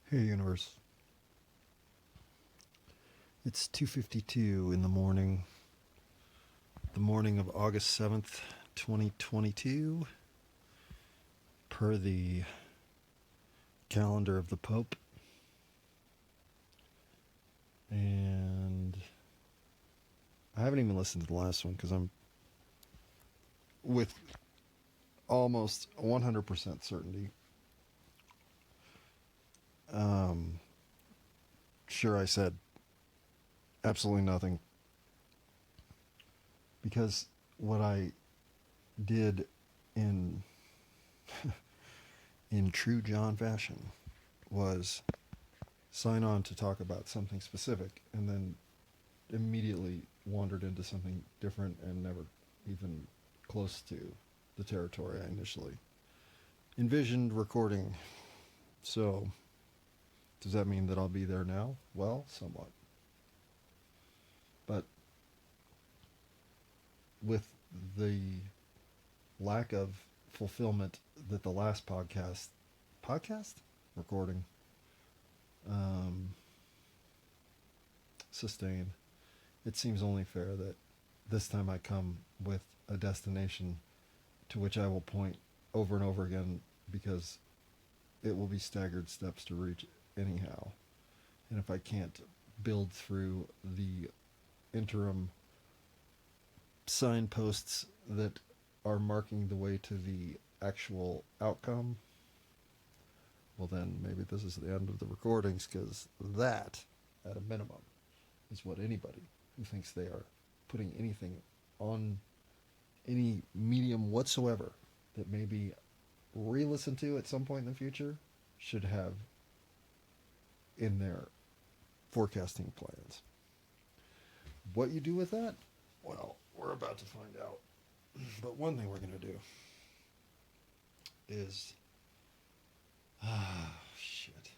Hey universe. It's 2:52 in the morning. The morning of August 7th, 2022, per the calendar of the Pope. And I haven't even listened to the last one because I'm with almost 100% certainty. Sure, I said absolutely nothing because what I did in in true John fashion was sign on to talk about something specific and then immediately wandered into something different and never even close to the territory I initially envisioned recording. So, does that mean that I'll be there now? Well, somewhat. But with the lack of fulfillment that the last podcast recording um, sustained, it seems only fair that this time I come with a destination to which I will point over and over again because it will be staggered steps to reach anyhow. And if I can't build through the interim signposts that are marking the way to the actual outcome, well, then maybe this is the end of the recordings because that, at a minimum, is what anybody who thinks they are putting anything on any medium whatsoever that may be re-listened to at some point in the future should have in their forecasting plans. What you do with that? Well, we're about to find out. But one thing we're going to do is... shit.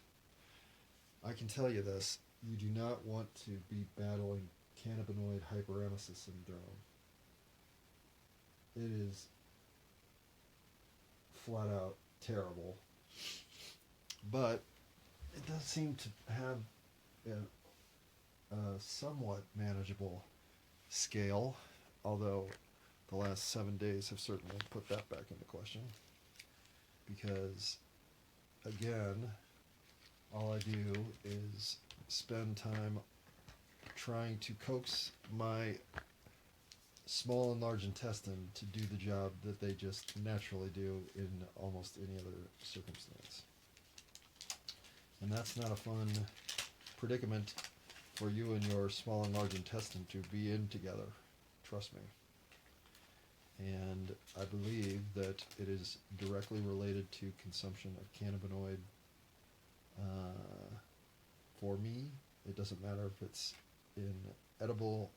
I can tell you this. You do not want to be battling cannabinoid hyperemesis syndrome. It is flat out terrible. But it does seem to have a somewhat manageable scale, although the last 7 days have certainly put that back into question. Because, again, all I do is spend time trying to coax my small and large intestine to do the job that they just naturally do in almost any other circumstance. And that's not a fun predicament for you and your small and large intestine to be in together. Trust me. And I believe that it is directly related to consumption of cannabinoid. For me, it doesn't matter if it's in edible,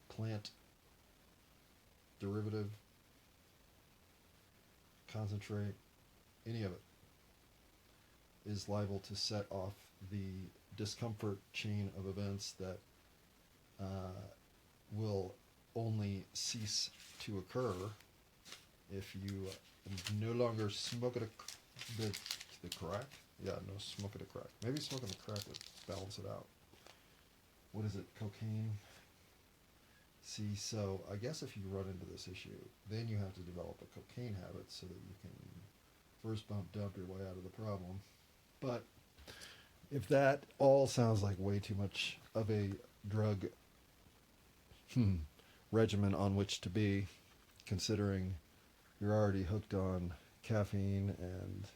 plant, derivative, concentrate, any of it is liable to set off the discomfort chain of events that will only cease to occur if you no longer smoke the crack. Yeah, no smoking the crack. Maybe smoking the crack would balance it out. What is it? Cocaine? See, so I guess if you run into this issue, then you have to develop a cocaine habit so that you can first bump dump your way out of the problem. But if that all sounds like way too much of a drug regimen on which to be, considering you're already hooked on caffeine and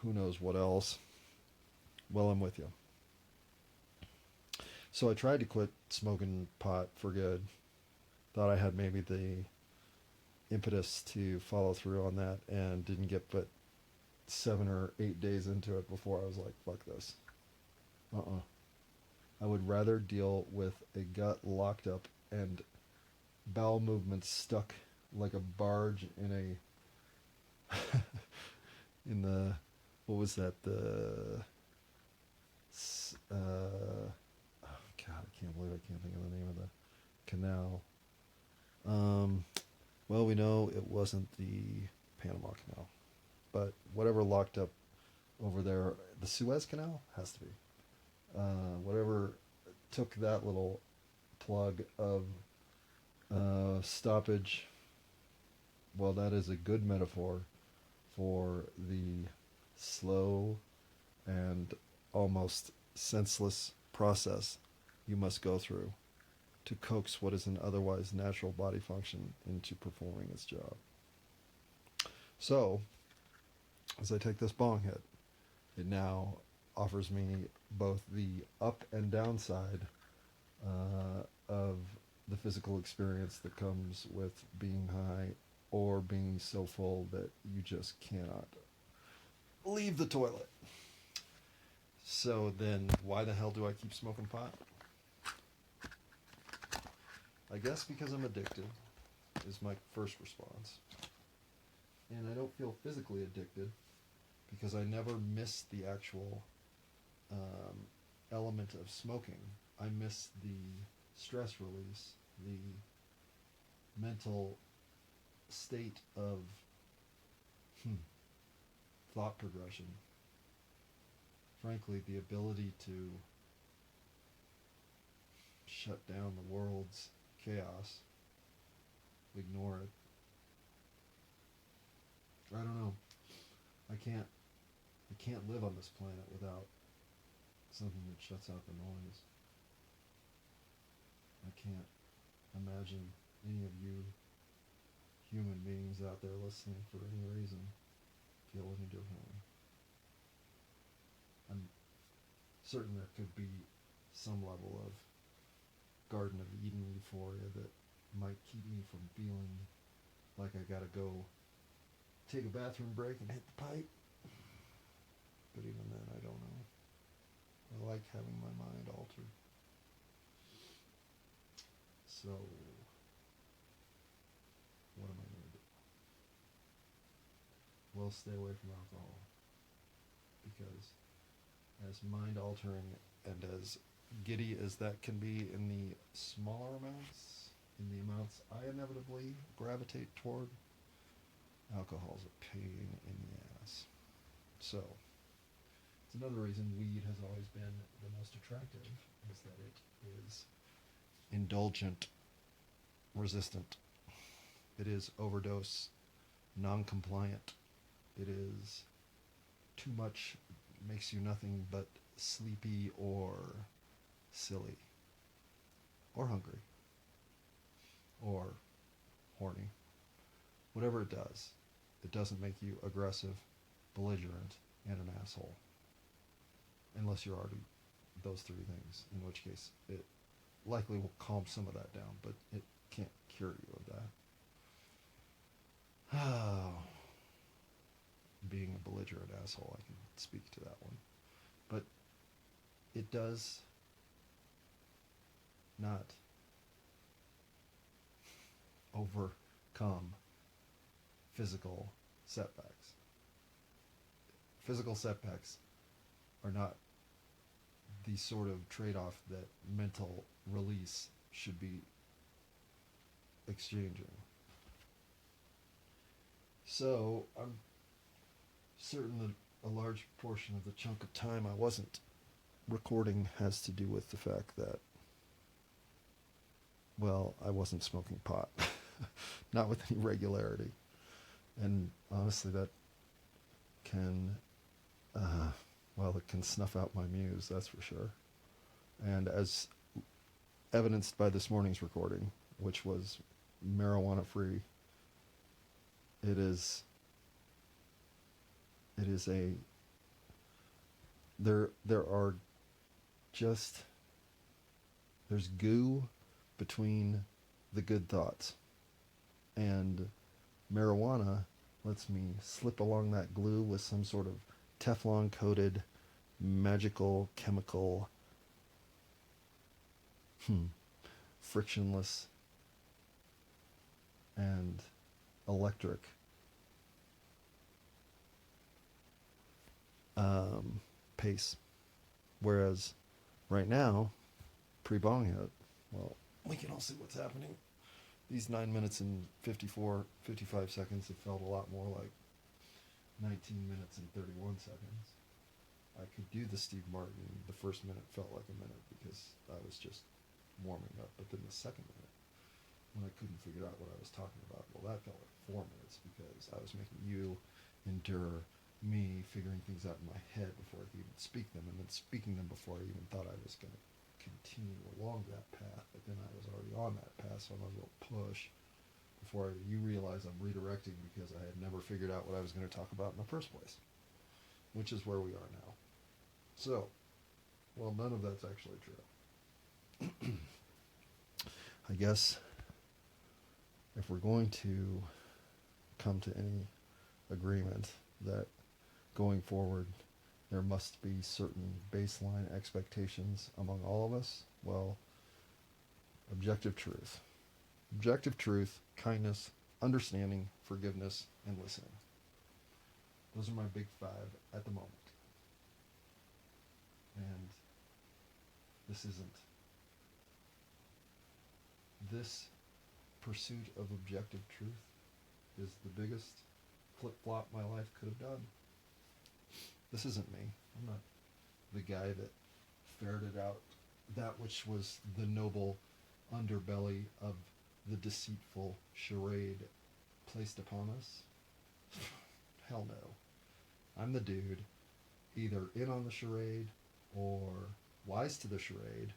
who knows what else, well, I'm with you. So I tried to quit smoking pot for good. Thought I had maybe the impetus to follow through on that and didn't get but 7 or 8 days into it before I was like, fuck this. I would rather deal with a gut locked up and bowel movements stuck like a barge in a in the, what was that, the oh god, I can't believe I can't think of the name of the canal. Well, we know it wasn't the Panama Canal, but whatever locked up over there. The Suez Canal has to be. Whatever took that little plug of stoppage, well, that is a good metaphor for the slow and almost senseless process you must go through to coax what is an otherwise natural body function into performing its job. So, as I take this bong hit, it now offers me both the up and downside of the physical experience that comes with being high or being so full that you just cannot leave the toilet. So then, why the hell do I keep smoking pot? I guess because I'm addicted is my first response. And I don't feel physically addicted because I never miss the actual element of smoking. I miss the stress release, the mental state of thought progression. Frankly, the ability to shut down the world's chaos, ignore it. I don't know. I can't live on this planet without something that shuts out the noise. I can't imagine any of you human beings out there listening for any reason feel any differently. I'm certain there could be some level of Garden of Eden euphoria that might keep me from feeling like I gotta go take a bathroom break and hit the pipe. But even then, I don't know. I like having my mind altered. So, what am I going to do? Well, stay away from alcohol. Because as mind altering and as giddy as that can be in the smaller amounts, in the amounts I inevitably gravitate toward, alcohol's a pain in the ass. So, it's another reason weed has always been the most attractive, is that it is indulgent resistant. It is overdose non-compliant. It is too much, makes you nothing but sleepy or silly or hungry or horny. Whatever it doesn't make you aggressive, belligerent, and an asshole. Unless you're already those three things, in which case it likely will calm some of that down, but it can't cure you of that. Being a belligerent asshole, I can speak to that one. But it does not overcome physical setbacks. Physical setbacks are not the sort of trade-off that mental release should be exchanging. So I'm certain that a large portion of the chunk of time I wasn't recording has to do with the fact that, well, I wasn't smoking pot. Not with any regularity. And honestly, that can, it can snuff out my muse, that's for sure. And as evidenced by this morning's recording, which was marijuana free, there's goo between the good thoughts, and marijuana lets me slip along that glue with some sort of Teflon coated magical chemical frictionless and electric pace. Whereas right now, pre-bong hit, well, we can all see what's happening. These 9 minutes and 55 seconds have felt a lot more like 19 minutes and 31 seconds. do the Steve Martin, the first minute felt like a minute because I was just warming up. But then the second minute, when I couldn't figure out what I was talking about, well, that felt like 4 minutes because I was making you endure me figuring things out in my head before I could even speak them, and then speaking them before I even thought I was going to continue along that path. But then I was already on that path, so I might as well push before you realize I'm redirecting because I had never figured out what I was going to talk about in the first place, which is where we are now. So, well, none of that's actually true. I guess if we're going to come to any agreement that going forward there must be certain baseline expectations among all of us, well, objective truth. Objective truth, kindness, understanding, forgiveness, and listening. Those are my big 5 at the moment. And this pursuit of objective truth is the biggest flip-flop my life could have done. This isn't me. I'm not the guy that ferreted out that which was the noble underbelly of the deceitful charade placed upon us. Hell no. I'm the dude either in on the charade or wise to the charade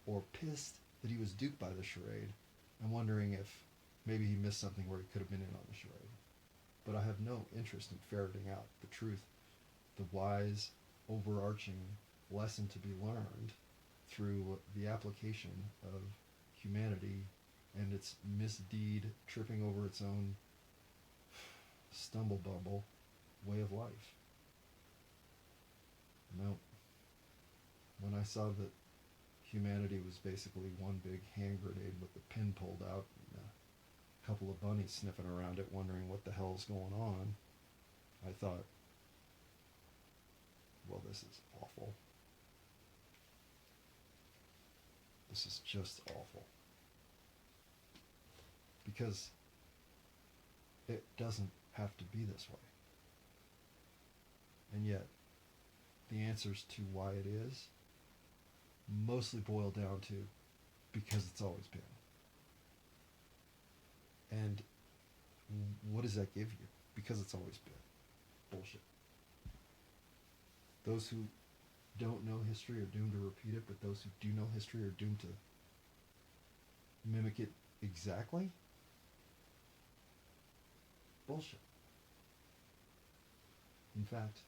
or pissed that he was duped by the charade and wondering if maybe he missed something where he could have been in on the charade. But I have no interest in ferreting out the truth, the wise, overarching lesson to be learned through the application of humanity and its misdeed tripping over its own stumble bumble way of life. No. When I saw that humanity was basically one big hand grenade with the pin pulled out and a couple of bunnies sniffing around it wondering what the hell's going on, I thought, well, this is awful. This is just awful. Because it doesn't have to be this way. And yet, the answers to why it is mostly boil down to because it's always been. And what does that give you? Because it's always been. Bullshit. Those who don't know history are doomed to repeat it, but those who do know history are doomed to mimic it exactly? Bullshit. In fact,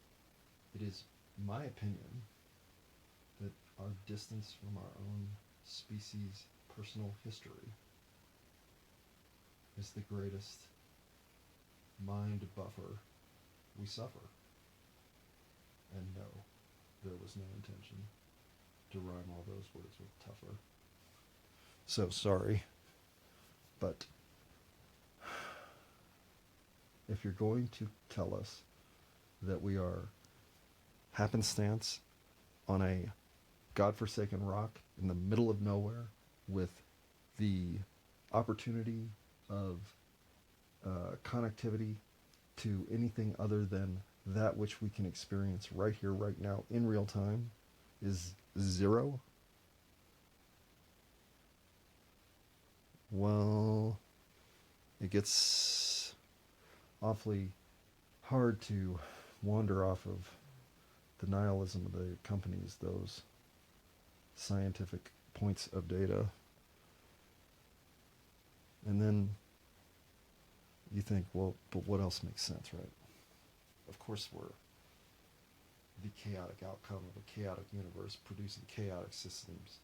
it is my opinion that our distance from our own species' personal history is the greatest mind buffer we suffer. And no, there was no intention to rhyme all those words with tougher. So sorry, but if you're going to tell us that we are happenstance on a godforsaken rock in the middle of nowhere with the opportunity of connectivity to anything other than that which we can experience right here, right now, in real time, is zero, well, it gets awfully hard to wander off of the nihilism of the companies, those scientific points of data. And then you think, well, but what else makes sense, right? Of course we're the chaotic outcome of a chaotic universe producing chaotic systems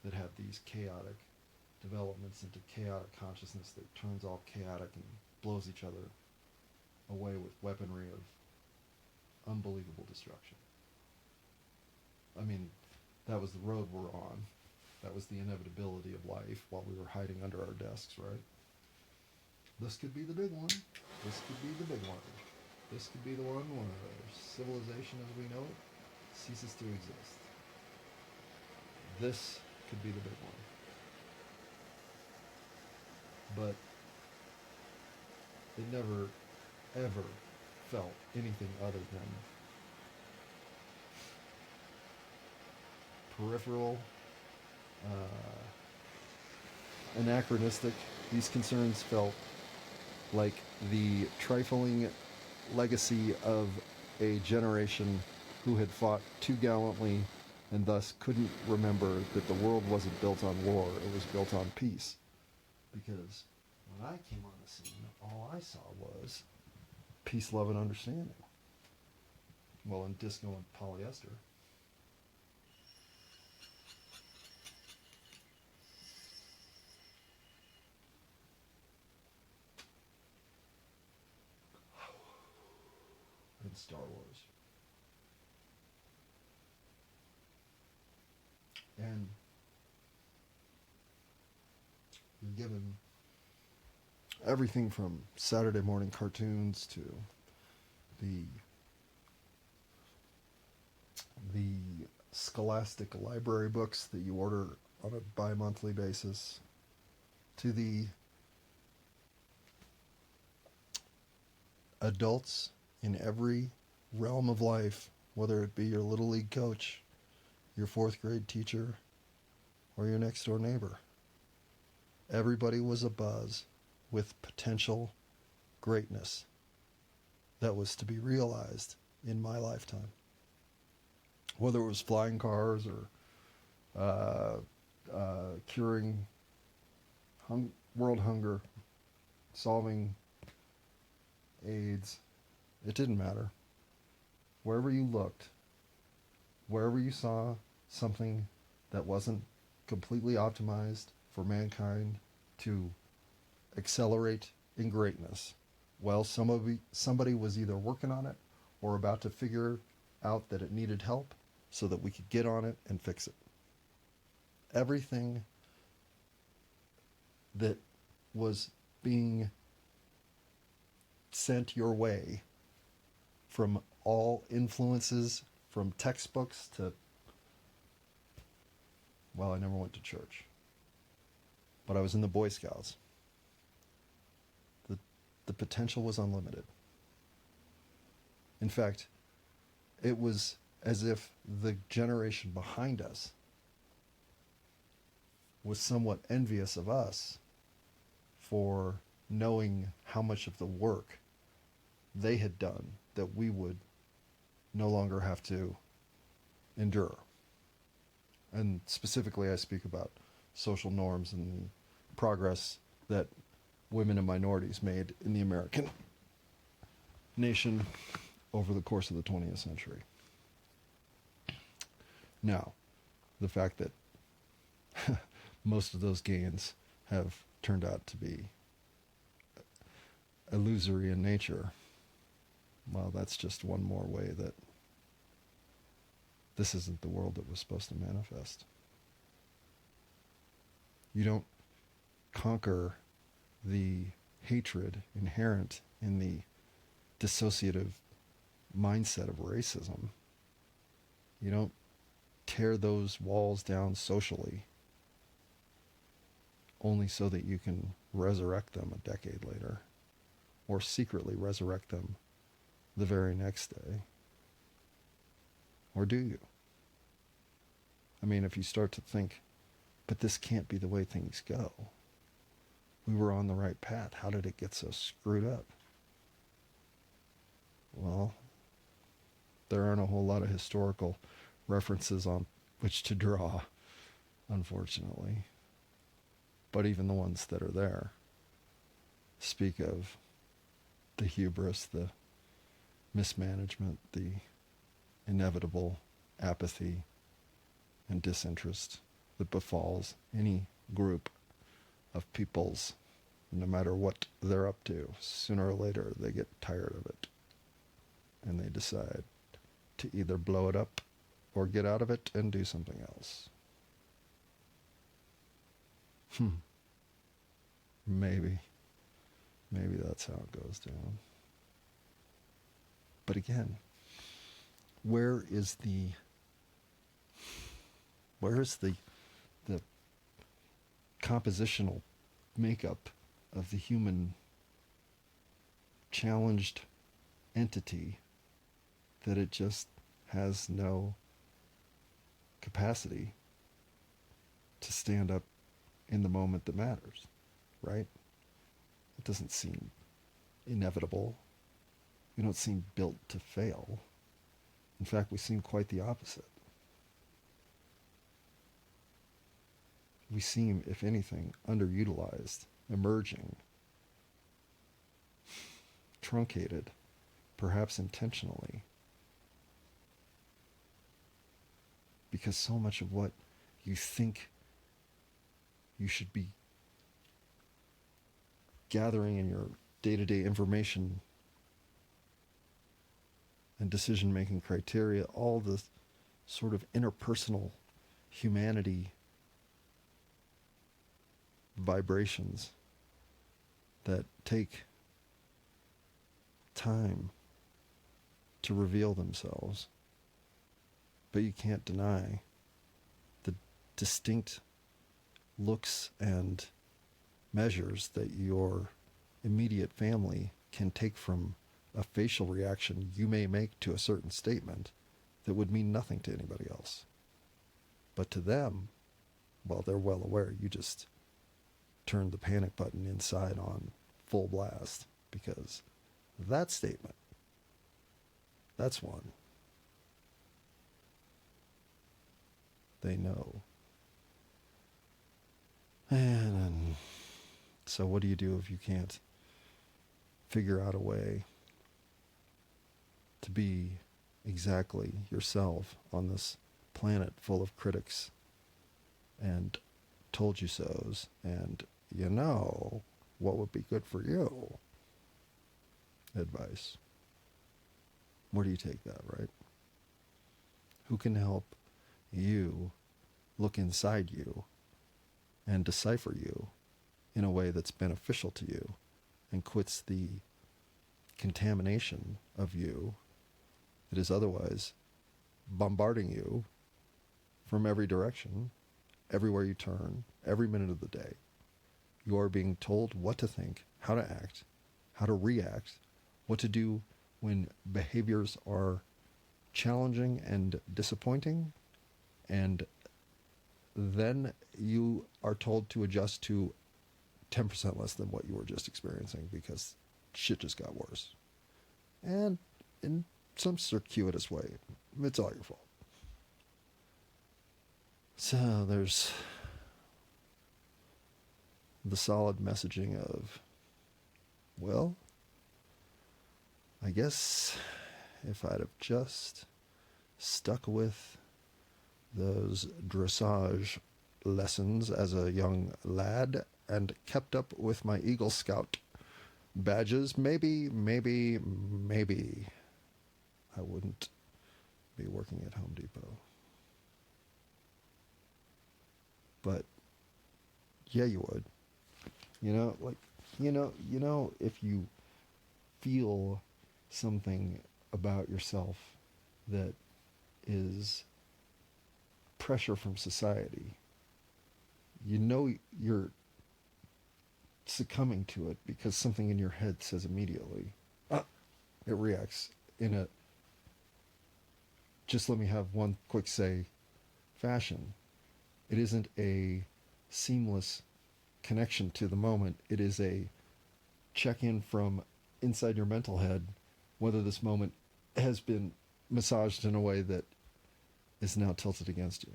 that have these chaotic developments into chaotic consciousness that turns all chaotic and blows each other away with weaponry of unbelievable destruction. I mean, that was the road we're on. That was the inevitability of life while we were hiding under our desks, right? This could be the big one. This could be the big one. This could be the one where civilization as we know it ceases to exist. This could be the big one. But it never, ever felt anything other than peripheral, anachronistic. These concerns felt like the trifling legacy of a generation who had fought too gallantly and thus couldn't remember that the world wasn't built on war, it was built on peace. Because when I came on the scene, all I saw was peace, love, and understanding. Well, in disco and polyester. And Star Wars. And you're given everything from Saturday morning cartoons to the scholastic library books that you order on a bi-monthly basis to the adults in every realm of life, whether it be your little league coach, your fourth grade teacher, or your next door neighbor. Everybody was abuzz with potential greatness that was to be realized in my lifetime. Whether it was flying cars or curing world hunger, solving AIDS, it didn't matter. Wherever you looked, wherever you saw something that wasn't completely optimized for mankind to accelerate in greatness, well, somebody was either working on it or about to figure out that it needed help so that we could get on it and fix it. Everything that was being sent your way from all influences, from textbooks to, well, I never went to church, but I was in the Boy Scouts. The potential was unlimited. In fact, it was as if the generation behind us was somewhat envious of us for knowing how much of the work they had done that we would no longer have to endure. And specifically, I speak about social norms and the progress that women and minorities made in the American nation over the course of the 20th century. Now, the fact that most of those gains have turned out to be illusory in nature, well, that's just one more way that this isn't the world that was supposed to manifest. You don't conquer the hatred inherent in the dissociative mindset of racism. You don't tear those walls down socially only so that you can resurrect them a decade later, or secretly resurrect them the very next day. Or do you? I mean, if you start to think, but this can't be the way things go. We were on the right path. How did it get so screwed up? Well, there aren't a whole lot of historical references on which to draw, unfortunately. But even the ones that are there speak of the hubris, the mismanagement, the inevitable apathy and disinterest that befalls any group of peoples, no matter what they're up to. Sooner or later, they get tired of it, and they decide to either blow it up or get out of it and do something else. Maybe that's how it goes down. But again, where is the compositional makeup of the human challenged entity that it just has no capacity to stand up in the moment that matters, right? It doesn't seem inevitable. We don't seem built to fail. In fact, we seem quite the opposite. We seem, if anything, underutilized, emerging, truncated, perhaps intentionally. Because so much of what you think you should be gathering in your day-to-day information and decision-making criteria, all the sort of interpersonal humanity vibrations that take time to reveal themselves. But you can't deny the distinct looks and measures that your immediate family can take from a facial reaction you may make to a certain statement that would mean nothing to anybody else. But to them, well, they're well aware you just turned the panic button inside on full blast, because that statement, that's one they know. And so what do you do if you can't figure out a way to be exactly yourself on this planet full of critics and told you so's and what would be good for you advice? Where do you take that, right? Who can help you look inside you and decipher you in a way that's beneficial to you and quits the contamination of you that is otherwise bombarding you from every direction, everywhere you turn, every minute of the day? You are being told what to think, how to act, how to react, what to do when behaviors are challenging and disappointing, and then you are told to adjust to 10% less than what you were just experiencing because shit just got worse. And in some circuitous way, it's all your fault. So there's the solid messaging of, well, I guess if I'd have just stuck with those dressage lessons as a young lad and kept up with my Eagle Scout badges, maybe I wouldn't be working at Home Depot. But yeah, you would. If you feel something about yourself that is pressure from society, you're succumbing to it because something in your head says immediately, it reacts in a just let me have one quick say fashion. It isn't a seamless connection to the moment. It is a check-in from inside your mental head whether this moment has been massaged in a way that is now tilted against you.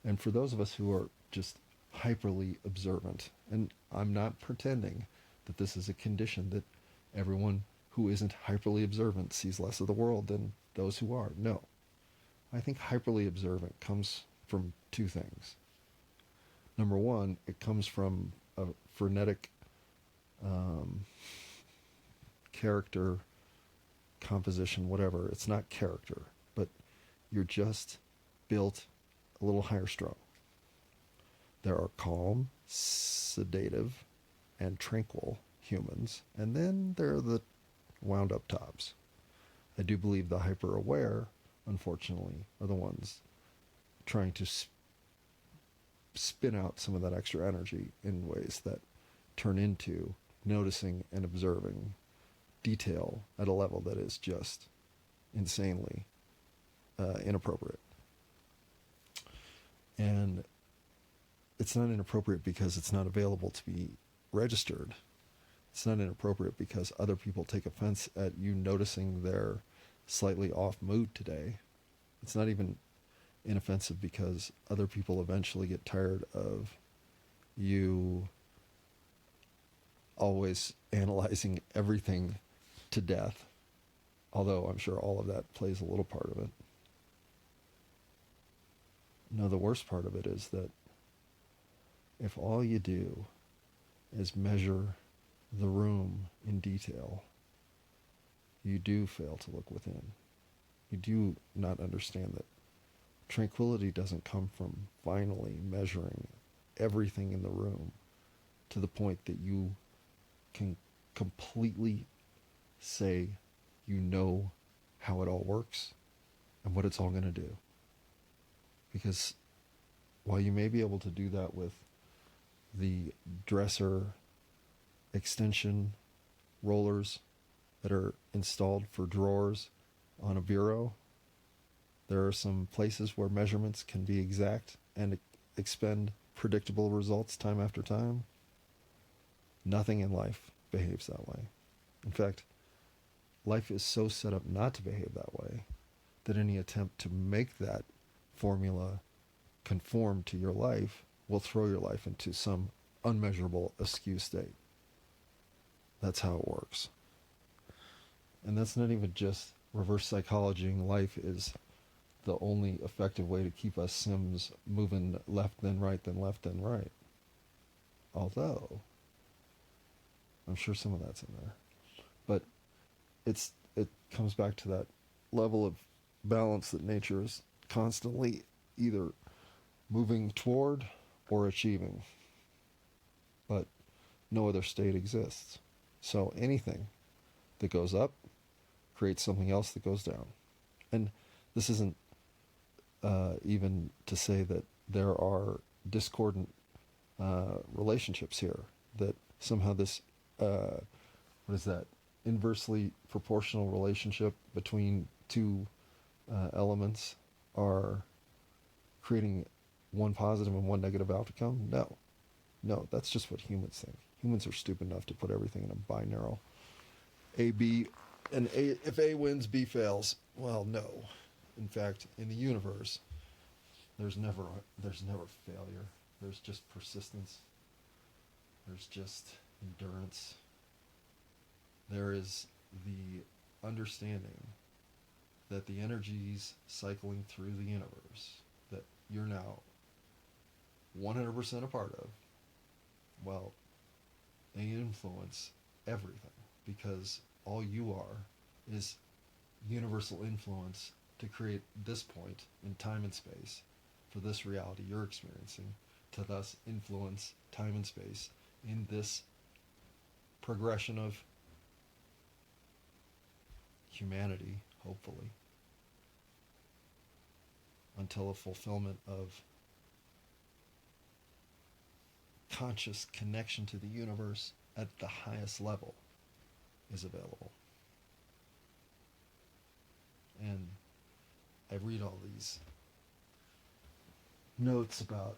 And for those of us who are just hyperly observant, and I'm not pretending that this is a condition that everyone who isn't hyperly observant sees less of the world than those who are. No. I think hyperly observant comes from two things. Number one, it comes from a frenetic character composition, whatever. It's not character, but you're just built a little higher strung. There are calm, sedative, and tranquil humans, and then there are the wound up tops. I do believe the hyper aware, unfortunately, are the ones trying to spin out some of that extra energy in ways that turn into noticing and observing detail at a level that is just insanely inappropriate. And it's not inappropriate because it's not available to be registered. It's not inappropriate because other people take offense at you noticing their slightly off mood today. It's not even inoffensive because other people eventually get tired of you always analyzing everything to death. Although I'm sure all of that plays a little part of it. No, the worst part of it is that if all you do is measure the room in detail, you do fail to look within. You do not understand that tranquility doesn't come from finally measuring everything in the room to the point that you can completely say you know how it all works and what it's all going to do. Because while you may be able to do that with the dresser extension rollers that are installed for drawers on a bureau, there are some places where measurements can be exact and expend predictable results time after time. Nothing in life behaves that way. In fact, life is so set up not to behave that way that any attempt to make that formula conform to your life will throw your life into some unmeasurable askew state. That's how it works. And that's not even just reverse psychologying life is the only effective way to keep us Sims moving left then right then left then right. Although, I'm sure some of that's in there. But it comes back to that level of balance that nature is constantly either moving toward or achieving. But no other state exists. So anything that goes up creates something else that goes down. And this isn't even to say that there are discordant relationships here, that somehow this, inversely proportional relationship between two elements are creating one positive and one negative outcome. No, that's just what humans think. Humans are stupid enough to put everything in a binary A, B, and A, if A wins, B fails. Well, no. In fact, in the universe, there's never failure. There's just persistence. There's just endurance. There is the understanding that the energies cycling through the universe that you're now 100% a part of, well, they influence everything, because all you are is universal influence to create this point in time and space for this reality you're experiencing, to thus influence time and space in this progression of humanity, hopefully, until a fulfillment of conscious connection to the universe at the highest level is available. And I read all these notes about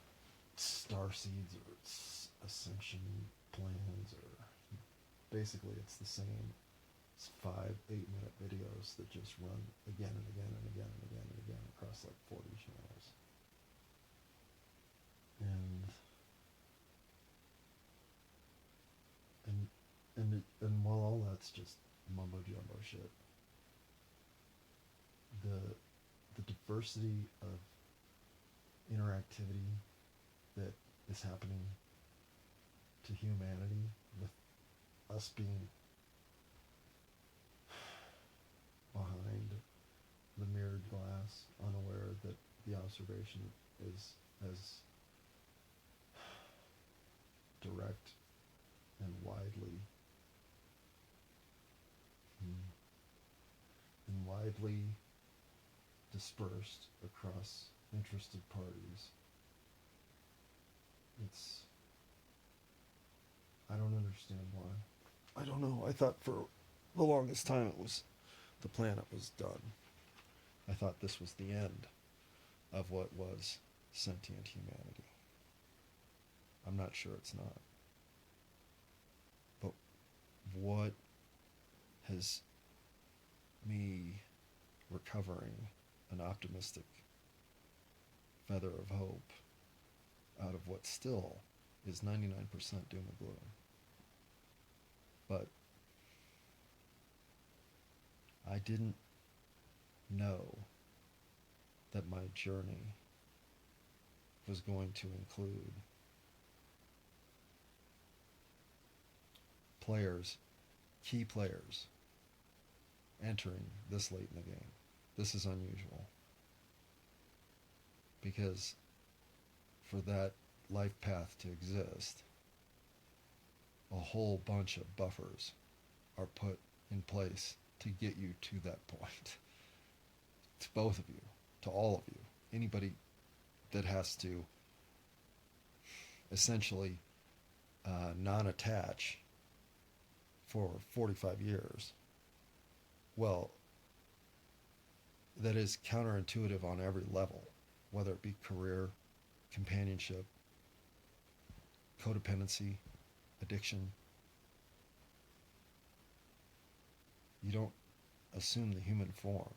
star seeds or ascension plans, or basically it's the same 5-8 minute videos that just run again and again and again and again and again across like 40 channels. And while all that's just mumbo jumbo shit, the diversity of interactivity that is happening to humanity, with us being behind the mirrored glass, unaware that the observation is as direct and widely dispersed across interested parties. I don't understand why. I don't know. I thought for the longest time the planet was done. I thought this was the end of what was sentient humanity. I'm not sure it's not. But what has me recovering an optimistic feather of hope out of what still is 99% doom and gloom? But I didn't know that my journey was going to include players, key players, entering this late in the game. This is unusual, because for that life path to exist, a whole bunch of buffers are put in place to get you to that point. To both of you, to all of you, anybody that has to essentially non-attach for 45 years, well, that is counterintuitive on every level, whether it be career, companionship, codependency, addiction. You don't assume the human form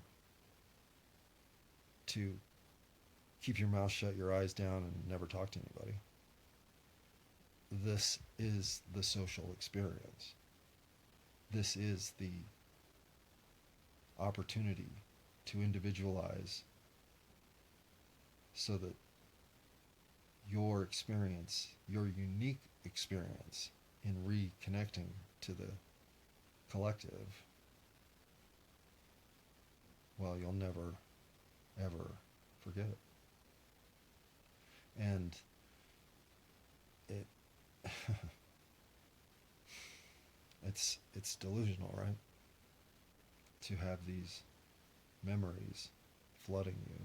to keep your mouth shut, your eyes down, and never talk to anybody. This is the social experience. This is the opportunity to individualize so that your experience, your unique experience in reconnecting to the collective, well, you'll never, ever forget it. And it it's delusional, right? To have these memories flooding you.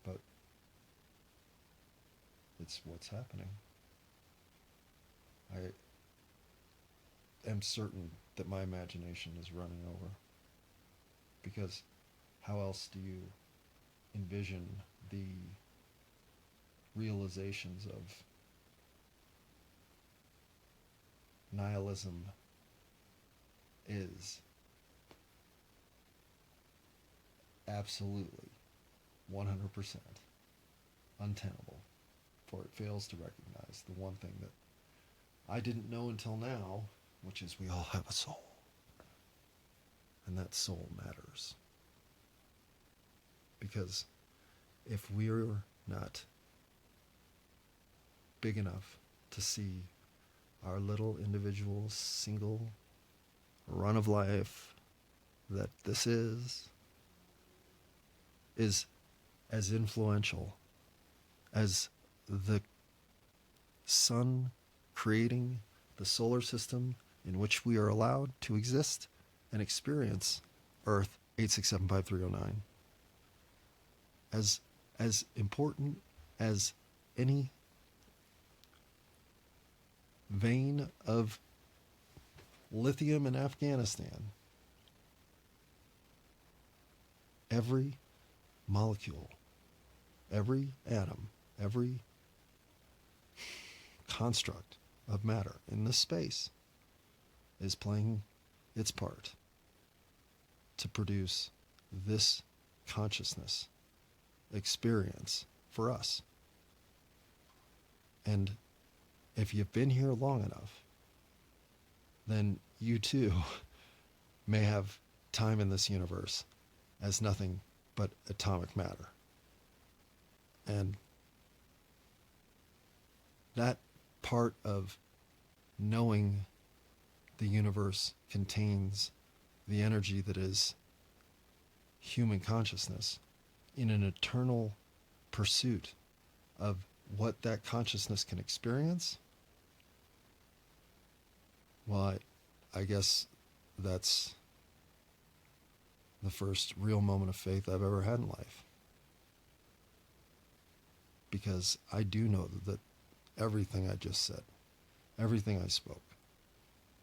But it's what's happening. I am certain that my imagination is running over. Because how else do you envision the realizations of nihilism is absolutely 100% untenable, for it fails to recognize the one thing that I didn't know until now, which is we all have a soul, and that soul matters. Because if we're not big enough to see our little individual single run of life that this is as influential as the sun creating the solar system in which we are allowed to exist and experience Earth 8675309. As important as any vein of lithium in Afghanistan, every molecule, every atom, every construct of matter in this space is playing its part to produce this consciousness experience for us. And if you've been here long enough, then you too may have time in this universe as nothing but atomic matter. And that part of knowing the universe contains the energy that is human consciousness in an eternal pursuit of what that consciousness can experience, well, I guess that's the first real moment of faith I've ever had in life. Because I do know that everything I just said, everything I spoke,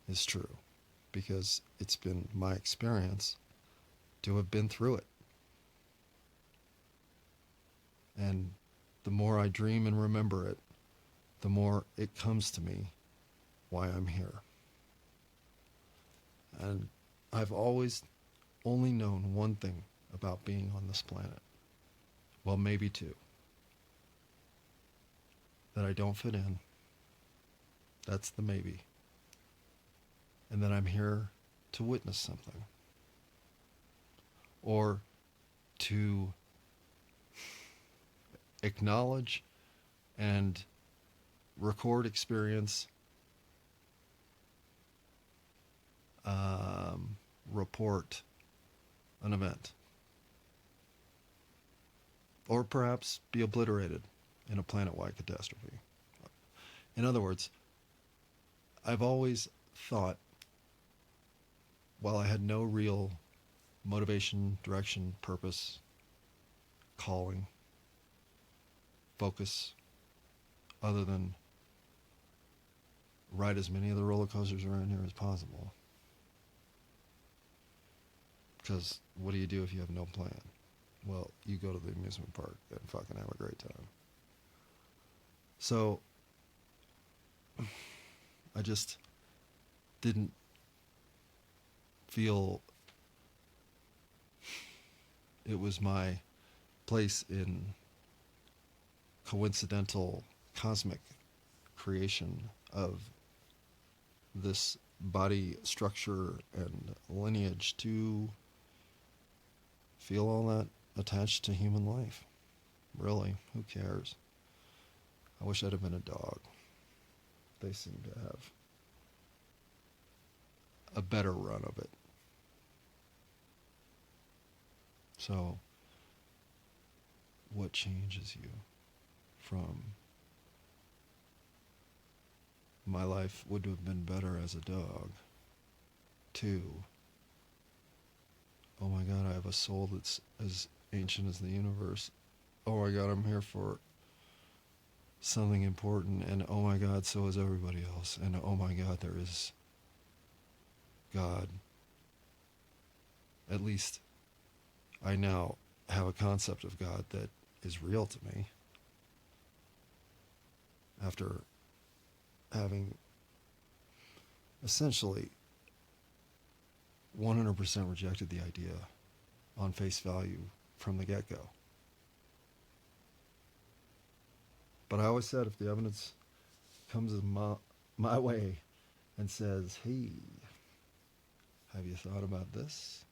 is true. Because it's been my experience to have been through it. And the more I dream and remember it, the more it comes to me why I'm here. And I've always only known one thing about being on this planet. Well, maybe two. That I don't fit in. That's the maybe. And that I'm here to witness something. Or to acknowledge and record experience, report an event. Or perhaps be obliterated in a planet-wide catastrophe. In other words, I've always thought, while I had no real motivation, direction, purpose, calling, focus, other than ride as many of the roller coasters around here as possible. Because what do you do if you have no plan? Well, you go to the amusement park and fucking have a great time. So, I just didn't feel it was my place in coincidental cosmic creation of this body structure and lineage to feel all that attached to human life. Really, who cares? I wish I'd have been a dog. They seem to have a better run of it. So, what changes you from my life would have been better as a dog to, oh my God, I have a soul that's as ancient as the universe. Oh my God, I'm here for something important. And oh my God, so is everybody else. And oh my God, there is God. At least I now have a concept of God that is real to me. After having essentially 100% rejected the idea on face value from the get-go. But I always said, if the evidence comes my way and says, hey, have you thought about this?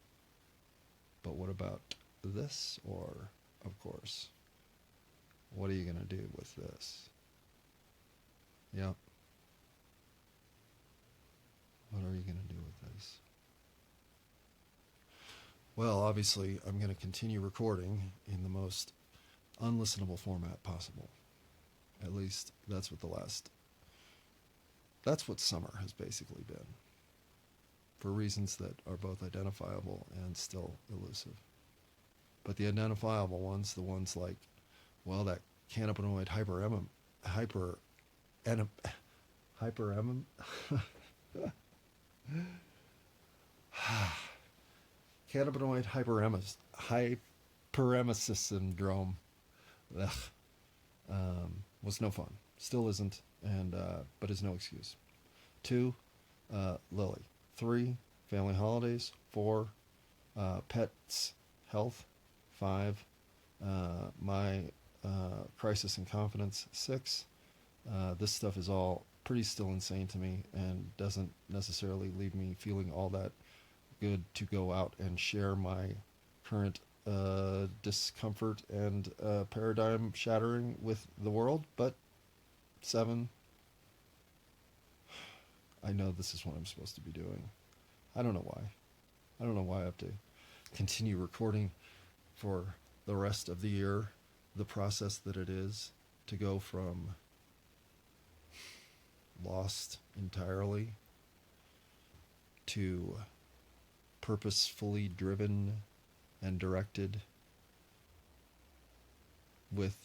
But what about this? Or, of course, what are you going to do with this? Yep. What are you going to do with this? Well, obviously, I'm going to continue recording in the most unlistenable format possible. At least that's what summer has basically been. For reasons that are both identifiable and still elusive. But the identifiable ones, the ones like, well, that cannabinoid cannabinoid hyperemesis syndrome was no fun. Still isn't, and but is no excuse. 2, Lily. 3, family holidays. 4, pets health. 5, my crisis in confidence. 6, this stuff is all pretty still insane to me and doesn't necessarily leave me feeling all that good to go out and share my current discomfort and paradigm shattering with the world. But 7, I know this is what I'm supposed to be doing. I don't know why. I don't know why I have to continue recording for the rest of the year. The process that it is to go from lost entirely to purposefully driven and directed with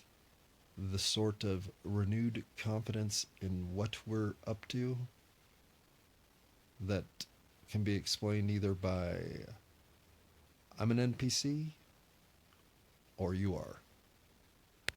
the sort of renewed confidence in what we're up to that can be explained either by I'm an NPC, or you are.